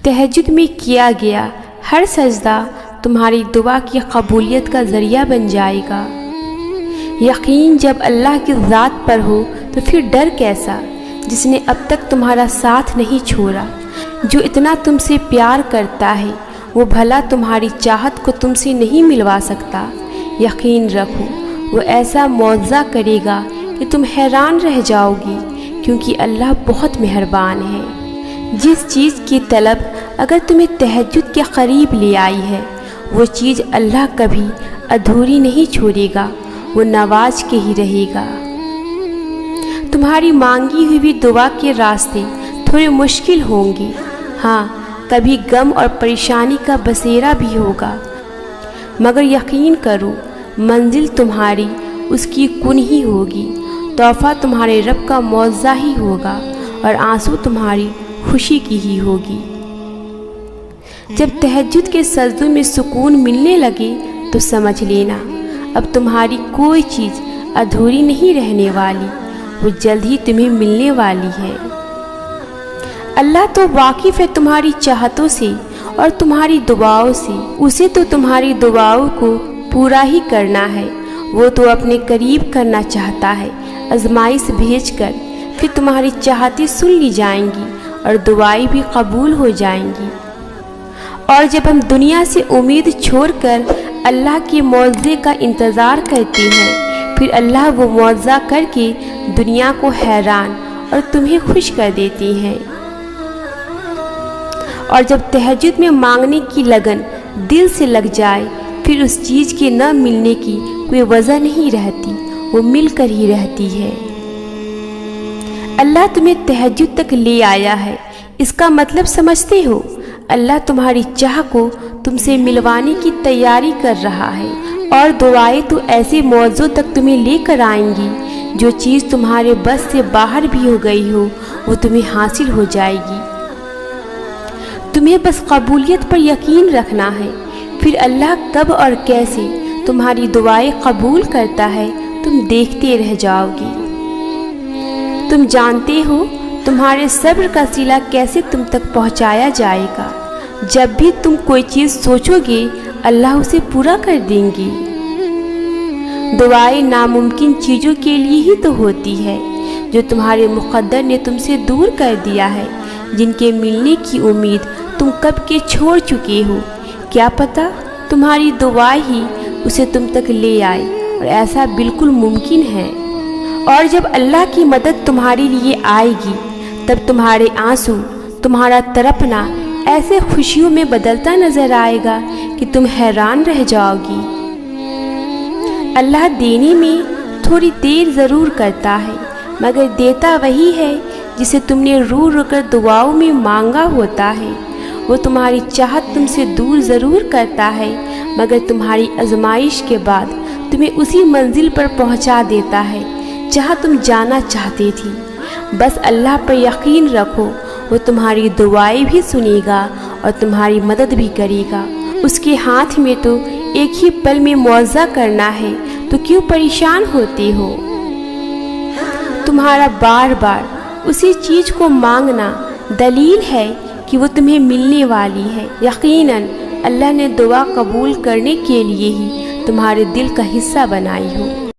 تہجد میں کیا گیا ہر سجدہ تمہاری دعا کی قبولیت کا ذریعہ بن جائے گا۔ یقین جب اللہ کی ذات پر ہو تو پھر ڈر کیسا، جس نے اب تک تمہارا ساتھ نہیں چھوڑا۔ جو اتنا تم سے پیار کرتا ہے وہ بھلا تمہاری چاہت کو تم سے نہیں ملوا سکتا۔ یقین رکھو وہ ایسا معجزہ کرے گا کہ تم حیران رہ جاؤ گی، کیونکہ اللہ بہت مہربان ہے۔ جس چیز کی طلب اگر تمہیں تہجد کے قریب لے آئی ہے، وہ چیز اللہ کبھی ادھوری نہیں چھوڑے گا، وہ نواز کے ہی رہے گا۔ تمہاری مانگی ہوئی دعا کے راستے تھوڑے مشکل ہوں گے، ہاں کبھی غم اور پریشانی کا بسیرا بھی ہوگا، مگر یقین کرو منزل تمہاری اس کی کن ہی ہوگی، تحفہ تمہارے رب کا معجزہ ہی ہوگا، اور آنسو تمہاری خوشی کی ہی ہوگی۔ جب تہجد کے سجدوں میں سکون ملنے لگے تو سمجھ لینا اب تمہاری کوئی چیز ادھوری نہیں رہنے والی، وہ جلد ہی تمہیں ملنے والی ہے۔ اللہ تو واقف ہے تمہاری چاہتوں سے اور تمہاری دعاؤں سے، اسے تو تمہاری دعاؤں کو پورا ہی کرنا ہے۔ وہ تو اپنے قریب کرنا چاہتا ہے، آزمائش بھیج کر، پھر تمہاری چاہتیں سن لی جائیں گی اور دعائیں بھی قبول ہو جائیں گی۔ اور جب ہم دنیا سے امید چھوڑ کر اللہ کے معجزے کا انتظار کرتے ہیں، پھر اللہ وہ معجزہ کر کے دنیا کو حیران اور تمہیں خوش کر دیتے ہیں۔ اور جب تہجد میں مانگنے کی لگن دل سے لگ جائے، پھر اس چیز کے نہ ملنے کی کوئی وجہ نہیں رہتی، وہ مل کر ہی رہتی ہے۔ اللہ تمہیں تہجد تک لے آیا ہے، اس کا مطلب سمجھتے ہو؟ اللہ تمہاری چاہ کو تم سے ملوانے کی تیاری کر رہا ہے، اور دعائیں تو ایسے موضوع تک تمہیں لے کر آئیں گی، جو چیز تمہارے بس سے باہر بھی ہو گئی ہو وہ تمہیں حاصل ہو جائے گی۔ تمہیں بس قبولیت پر یقین رکھنا ہے، پھر اللہ کب اور کیسے تمہاری دعائیں قبول کرتا ہے تم دیکھتے رہ جاؤ گی۔ تم جانتے ہو تمہارے صبر کا صلہ کیسے تم تک پہنچایا جائے گا۔ جب بھی تم کوئی چیز سوچو گے اللہ اسے پورا کر دیں گے۔ دعائیں ناممکن چیزوں کے لیے ہی تو ہوتی ہے جو تمہارے مقدر نے تم سے دور کر دیا ہے، جن کے ملنے کی امید تم کب کے چھوڑ چکے ہو۔ کیا پتہ تمہاری دعائیں ہی اسے تم تک لے آئے، اور ایسا بالکل ممکن ہے۔ اور جب اللہ کی مدد تمہارے لیے آئے گی تب تمہارے آنسو، تمہارا تڑپنا ایسے خوشیوں میں بدلتا نظر آئے گا کہ تم حیران رہ جاؤ گی۔ اللہ دینے میں تھوڑی دیر ضرور کرتا ہے، مگر دیتا وہی ہے جسے تم نے رو رو کر دعاؤں میں مانگا ہوتا ہے۔ وہ تمہاری چاہت تم سے دور ضرور کرتا ہے، مگر تمہاری آزمائش کے بعد تمہیں اسی منزل پر پہنچا دیتا ہے جہاں تم جانا چاہتے تھی۔ بس اللہ پر یقین رکھو، وہ تمہاری دعائیں بھی سنے گا اور تمہاری مدد بھی کرے گا۔ اس کے ہاتھ میں تو ایک ہی پل میں معجزہ کرنا ہے، تو کیوں پریشان ہوتے ہو؟ تمہارا بار بار اسی چیز کو مانگنا دلیل ہے کہ وہ تمہیں ملنے والی ہے۔ یقیناً اللہ نے دعا قبول کرنے کے لیے ہی تمہارے دل کا حصہ بنائی ہو۔